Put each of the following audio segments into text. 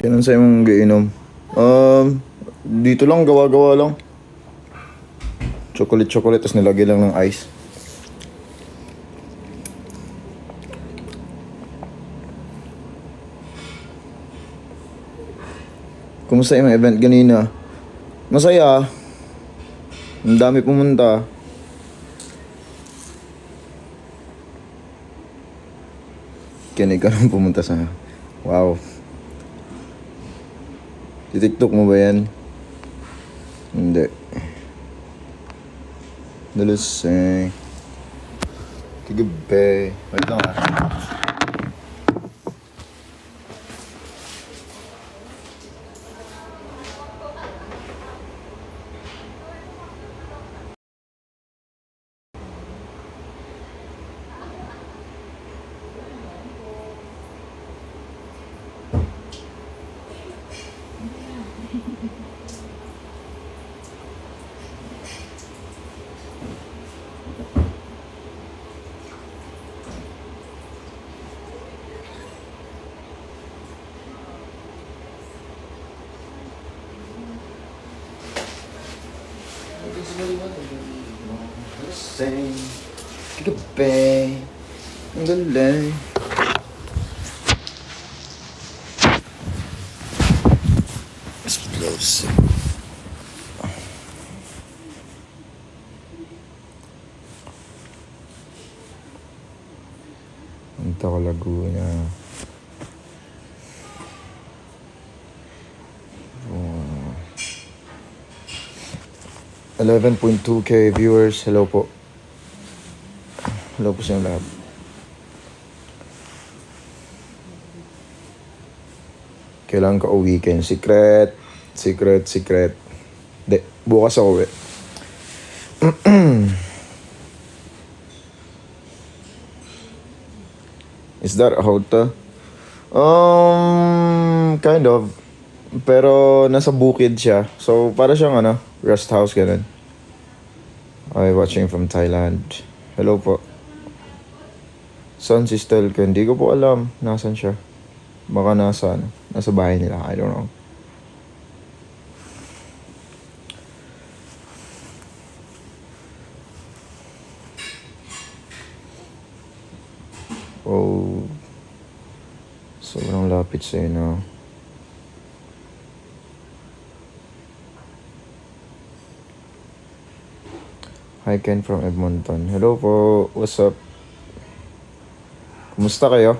Kailan sa'yo mong giinom? Um, Dito lang, gawa-gawa lang. Chocolate, tapos nilagay lang ng ice. Kumusta yung event ganina? Masaya. Ang dami pumunta. Kinig ka nang pumunta sa... Wow. TikTok mo ba yan? Hindi. Daluseng. Kigabe. Wait lang ah. Daluseng. Kigabe. Ang galing. Explosive. Ito ko Laguna. 11.2k viewers. Hello po. Hello po sa inyo lahat. Kailangan ka weekend. Secret. Di, bukas ako uwi. Is that a hotel? Kind of. Pero nasa bukid siya. So, para siyang rest house ganun. Okay, watching from Thailand. Hello po. Saan si Stelka? Hindi ko po alam. Nasaan siya? Baka nasa bahay nila. I don't know. Oh. Sobrang lapit sa'yo na. Hi Ken from Edmonton. Hello po. What's up? Kumusta kayo?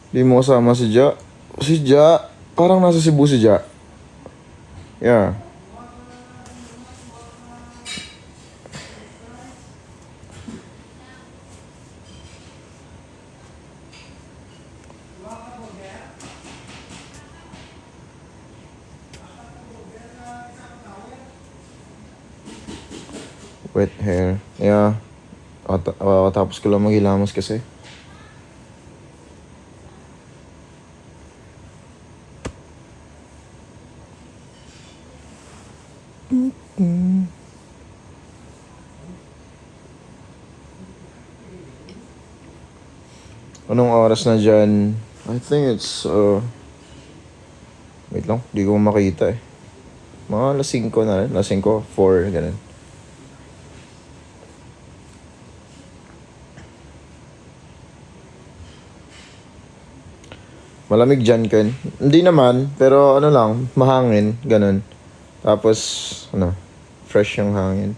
Di mo kasama si Ja? Si Ja? Parang nasa Cebu si Ja. Yeah. Wet hair. Yeah. Tapos ko lang maghilamos kasi. Anong oras na dyan? I think it's, wait lang, di ko makita eh. Mga alas 5 na rin. Alas 5, 4, ganun. Malamig dyan, Ken. Hindi naman, pero lang, mahangin, ganun. Tapos, fresh yung hangin.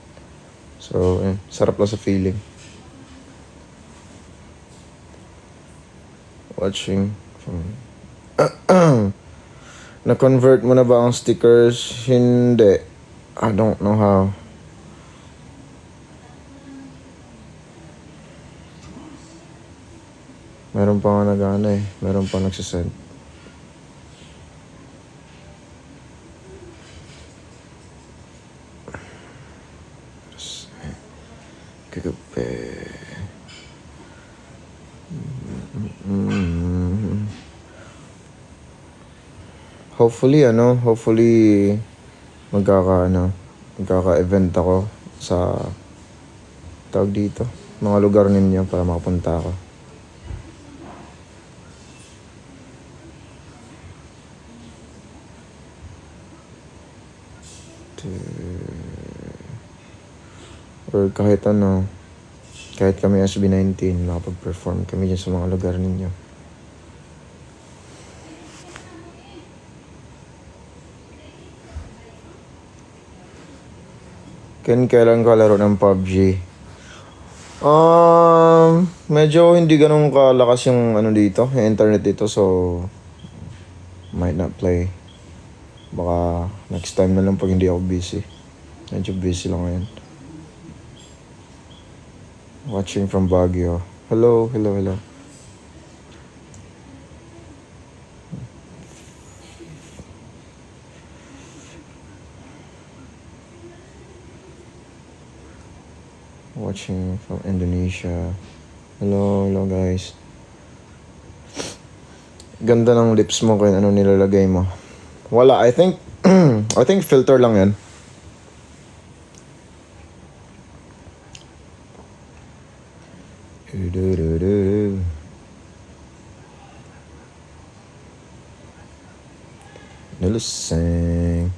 So, sarap lang sa feeling. Watching from... Na-convert mo na ba ang stickers? Hindi. I don't know how. Meron pa nga meron pa nagsasend. Kagabi. Hopefully magkaka-event ako sa tawag dito, mga lugar ninyo para makapunta ako. Or kahit ano, kahit kami SB19, makapag-perform kami dyan sa mga lugar ninyo. Kailan ka laro ng PUBG? Medyo hindi ganun kalakas yung ano dito, yung internet dito, so might not play. Baka next time na lang pag hindi ako busy. Medyo busy lang ngayon. Watching from Baguio. Hello. Watching from Indonesia. Hello guys. Ganda ng lips mo kung ano nilalagay mo. Wala, I think I think filter lang yan. Niluseng.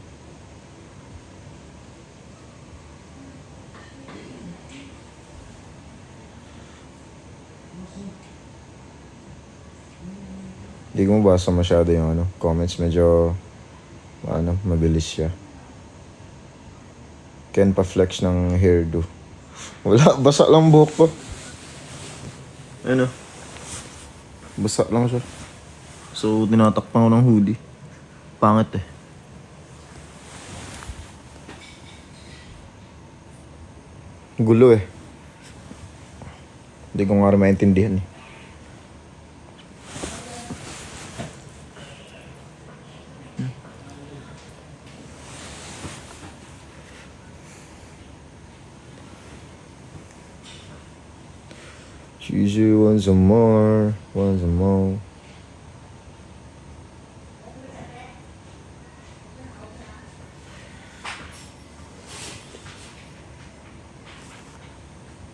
Hindi ko mabasa masyado yung ano, comments. Medyo mabilis siya. Ken pa flex ng hairdo. Wala, basa lang buhok ko. Ano? Basa lang siya. So, tinatakpan ko ng hoodie. Pangit eh. Gulo eh. Hindi ko nga rin maintindihan eh. Choose want some more.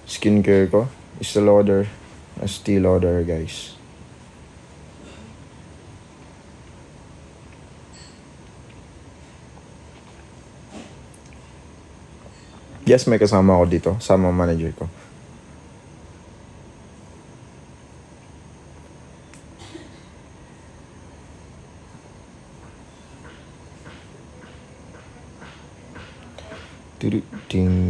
Skincare ko. Estee Lauder, guys. Yes, may kasama ako dito. Sama manager ko. Ding.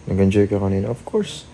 Nag-enjoy ka kanina? Of course.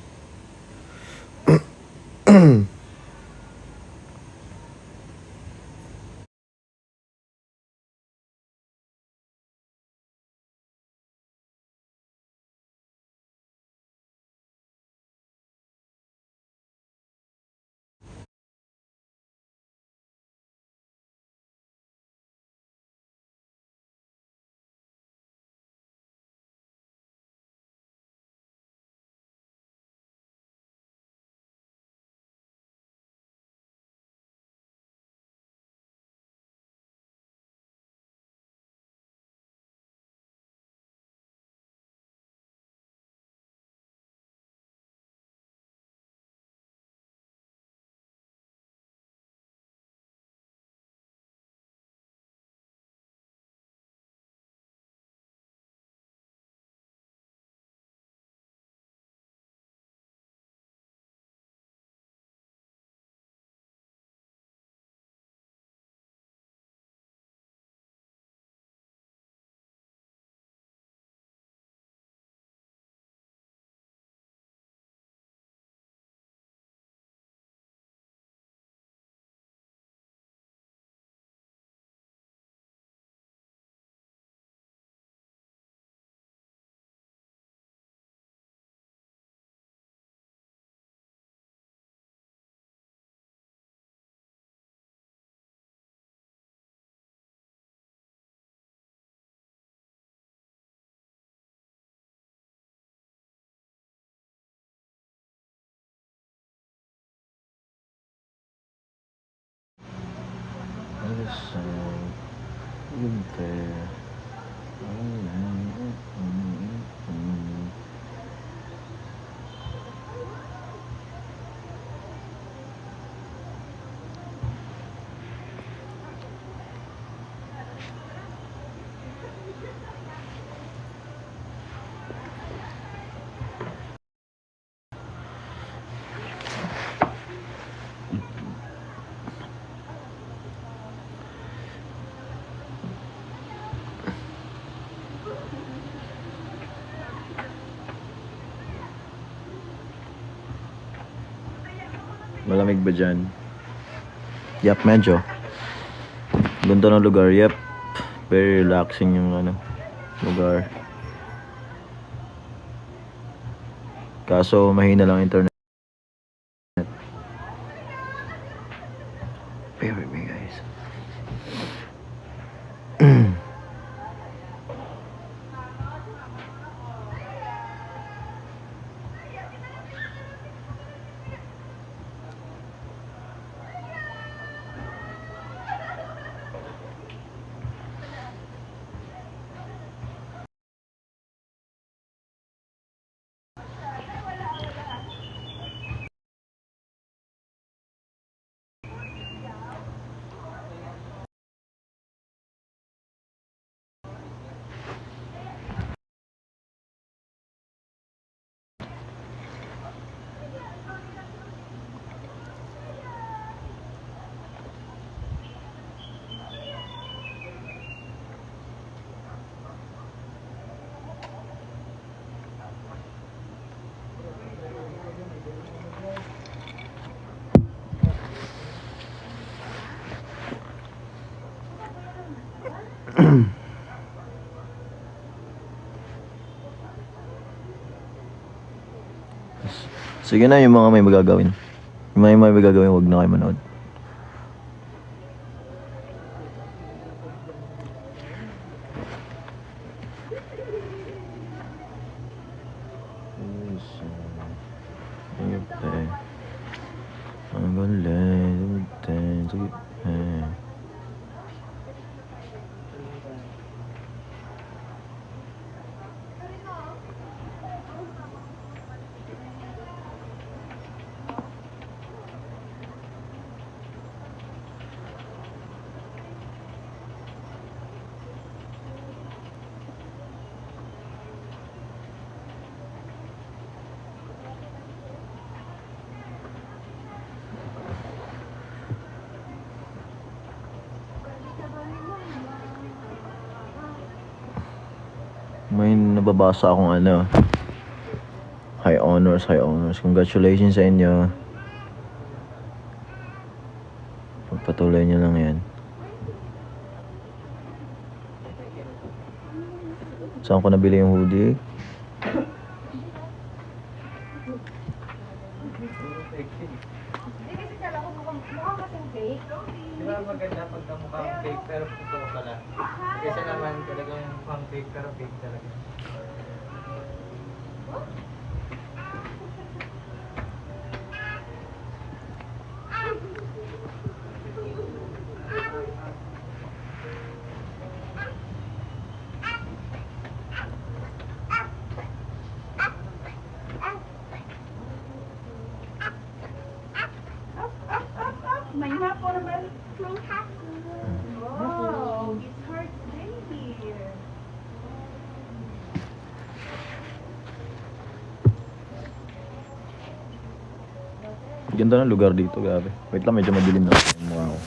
Malamig ba dyan? Yep, medyo. Ganda ng lugar, yep. Very relaxing yung lugar. Kaso mahina lang internet. Bear with me, guys. Sige na, yung mga may magagawin. Yung mga may magagawin, huwag na kayo manood. May nababasa akong high honors. Congratulations sa inyo. Pagpatuloy nyo lang yan. Saan ko nabili yung hoodie? Di ba maganda pagka mukhang fake pero totoo pala? Kasi naman talagang mukhang fake pero fake talaga. May hapo naman. May hapo. Wow, it's hard baby. Ganda ng lugar dito, grabe. Wait lang, medyo madilim na yung mukha ko.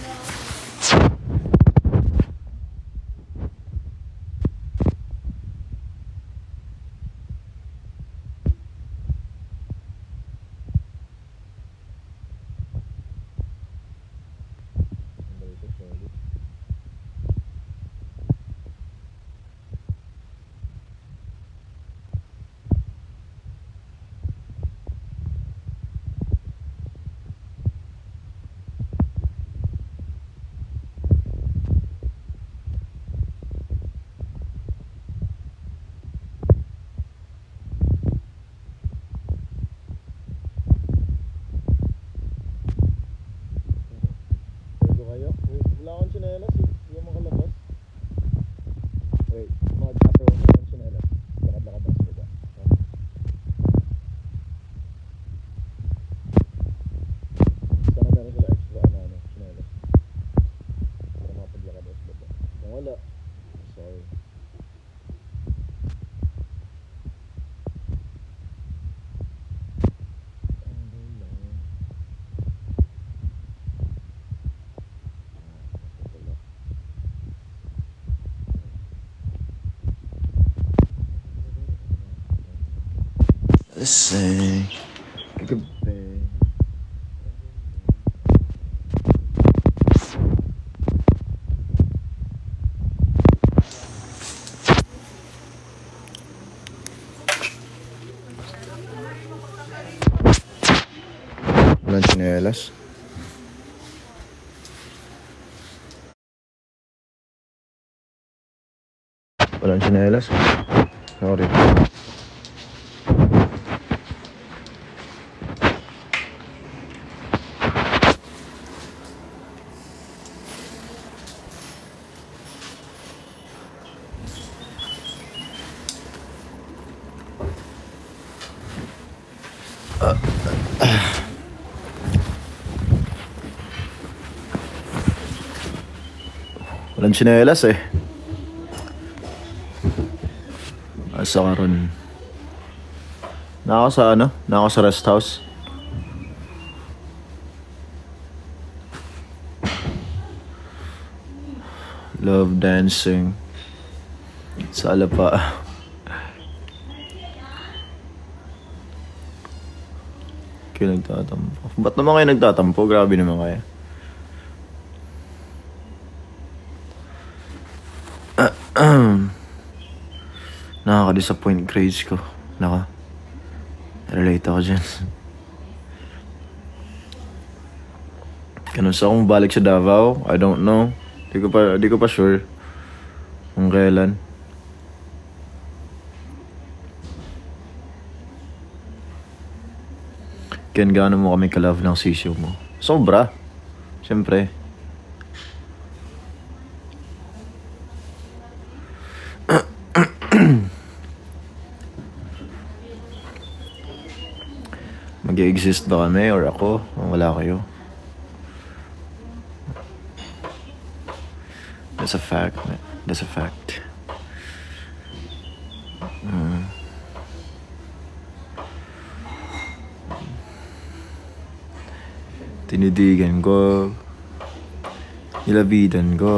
the same. Kagabi. Walang tsinelas. Walang tsinelas. Sorry. Walang tsinelas eh. Asa ka ron? Nako sa ano? Nako sa rest house. Love dancing. Sa Alapa. Kayo nagtatampo. Ba't naman kayo nagtatampo? Grabe naman kayo. Nakaka-disappoint grades ko. Relate ako dyan. Kanusa akong balik sa Davao? I don't know. Di ko pa sure kung kailan. Ken, gaano mo kami ka-love ng sisyo mo? Sobra. Siyempre. Mag-i-exist ba kami or ako? Wala kayo. That's a fact, man. That's a fact. Tinidigan ko. Nilabidan ko.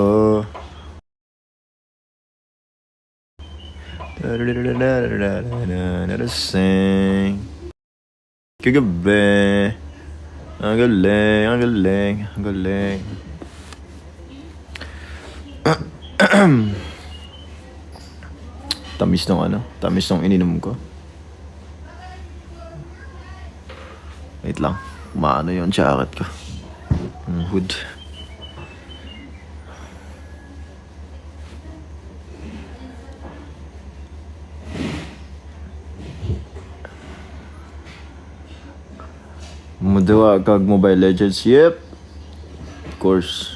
Sing. Kagabi. Ang galing, ang galing, ang galing. Tamis ng ano? Tamis ng ininom ko. Wait lang. Maano yung jacket ko. Hood. Mudawa kag Mobile Legends. Yep. Of course.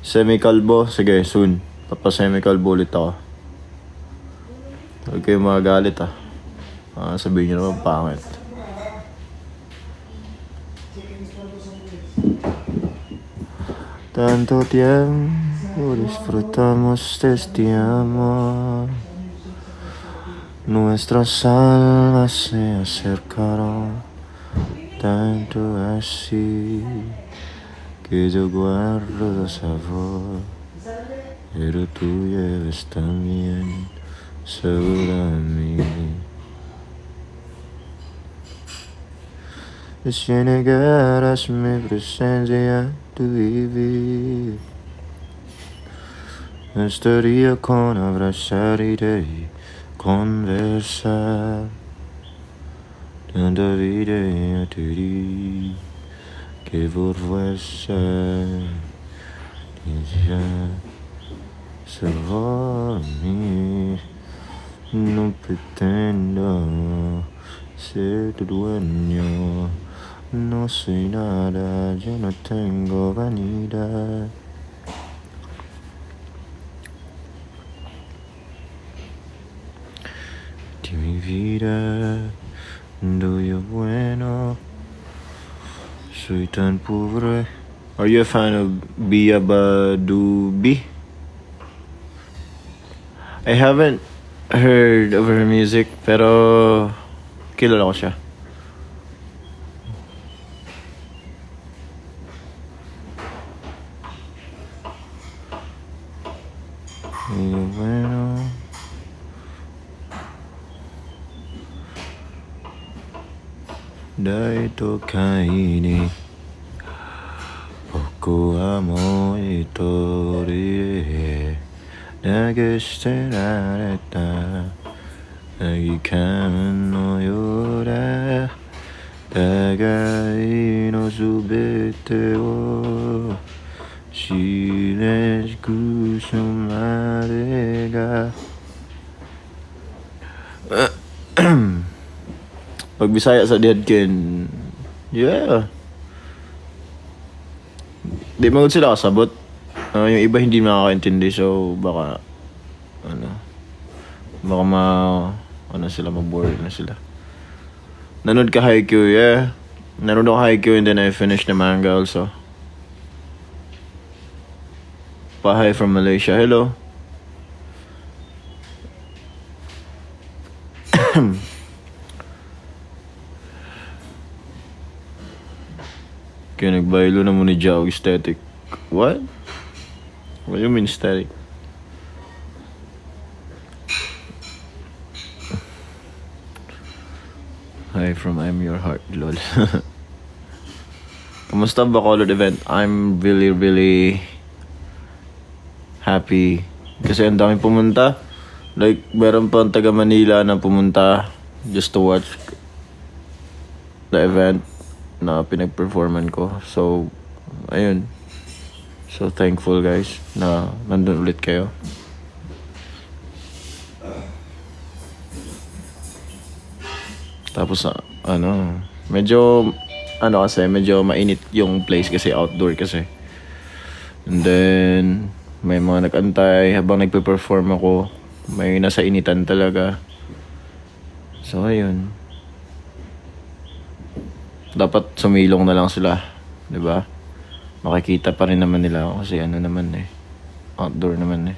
Semi-kalbo. Sige, soon. Papa-semi-kalbo ulit ako. Huwag kayo magagalit ah. Sabihin nyo naman pangit. Tanto tiempo disfrutamos de este amor. Nuestras almas se acercaron tanto así que yo guardo sabor, pero tú llevas también sabor a mí. Y si negaras mi presencia, tu vivir estaría con abrazar y de conversar. Tanta vida a ti que volverse ya salvar a mí. No pretendo ser tu dueño. No soy nada, yo no tengo vanidad. De mi vida Tuyo bueno, soy tan pobre. Are you a fan of Bia Badubi? I haven't heard of her music, pero kilala ko siya. Tuyo bueno. Dai tokai ni Boku wa mo itori de Nagesterareta Nagikaman no yo da Tagai no subete wo Shireshiku sumare ga Pag Bisaya sa Deadkin, yeah. Di magod sila kasabot. Yung iba hindi makakaintindi, so baka sila, mabore na sila. Nanood ka Haikyuu, yeah. Nanood ako Haikyuu and then I finished the manga also. Pahay from Malaysia, hello. Kaya nagbaylo na mo ni Jao aesthetic. What? What do you mean aesthetic? Hi from I'm Your Heart, lol. Kamusta ba Bacolod event? I'm really, really happy. Kasi ang daming pumunta. Like, meron pa ang taga Manila na pumunta just to watch the event na pinag-performan ko. So, ayun. So, thankful guys na nandun ulit kayo. Tapos, medyo mainit yung place kasi outdoor kasi. And then, may mga nag-antay habang nagpe-perform ako. May nasa initan talaga. So, ayun. Dapat sumilong na lang sila, 'di ba? Makikita pa rin naman nila ako kasi outdoor naman.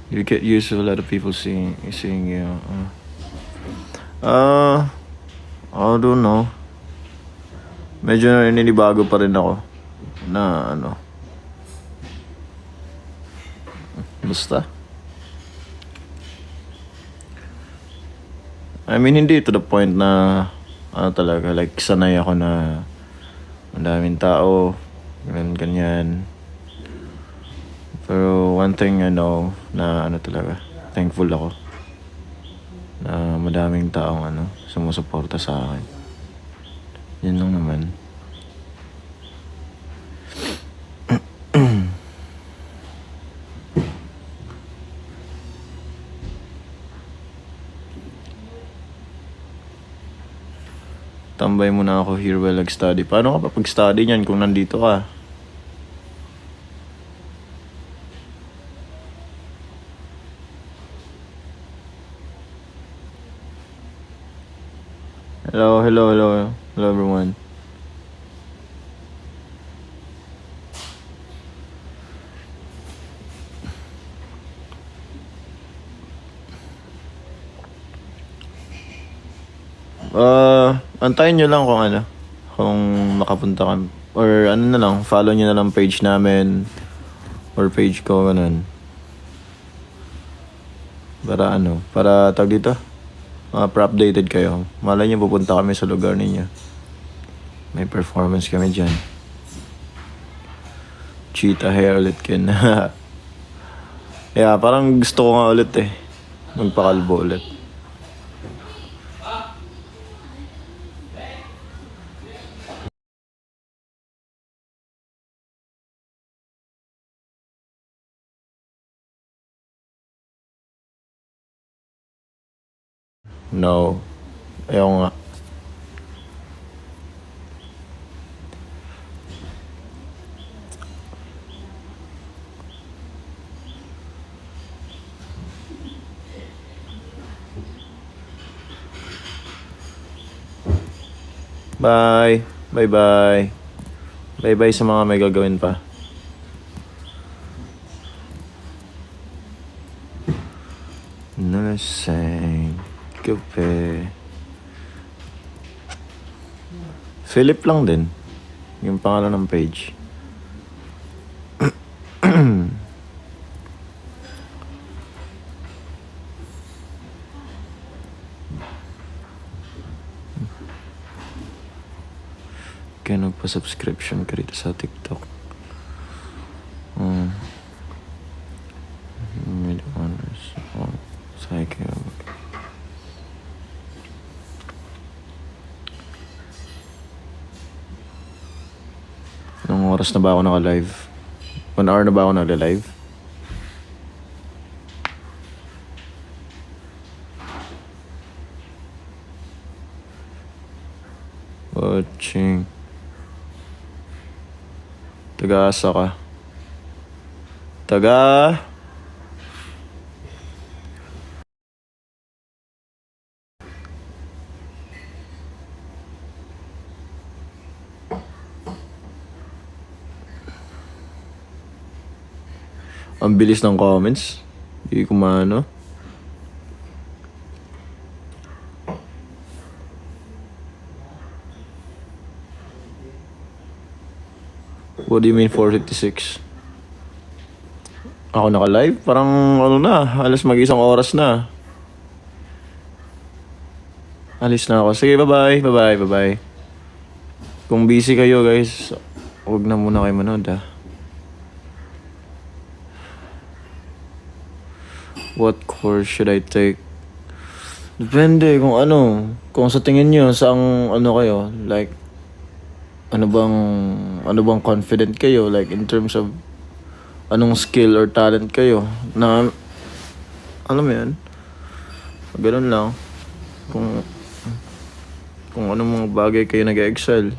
You get used to a lot of people seeing you. I don't know. Medyo ninibago pa rin ako na basta. I mean, hindi to the point na talaga, like sanay ako na ang daming tao, ganyan. Pero one thing I know na talaga, thankful ako na madaming taong sumusuporta sa akin. Yan lang naman. Tambay muna ako here while nag-study. Paano ka pa pag-study niyan kung nandito ka? Hello everyone. Antayin nyo lang kung makapunta ka, or na lang, follow nyo na lang page namin, or page ko, ganun. Para tag dito, para-updated kayo. Malay nyo pupunta kami sa lugar ninyo. May performance kami dyan. Cheetah hair ulit kin. Yeah, parang gusto ko nga ulit magpakalbo ulit. No. Ayaw nga. Bye. Bye-bye. Bye-bye sa mga may gagawin pa. Nalasing. Kape. Philip lang din. Yung pangalan ng page. Kaya nagpa-subscription ka rito sa TikTok. Mid honors. Psycho. Anong oras na ba ako naka-live? 1 hour na ba ako naka-live? Watching. Taga-asa ka. Taga... Ang bilis ng comments. Hindi ko maano. What do you mean 4:56? Ako naka-live? Parang ano na, halos mag-isang oras na. Alis na ako. Sige, bye-bye. Bye-bye, bye-bye. Kung busy kayo guys, huwag na muna kayo manood ah. What course should I take? Depende kung ano. Kung sa tingin nyo, saang ano kayo. Like, ano bang confident kayo? Like, in terms of anong skill or talent kayo. Na, alam mo yan? Ganun lang. Kung anong mga bagay kayo nag-excel.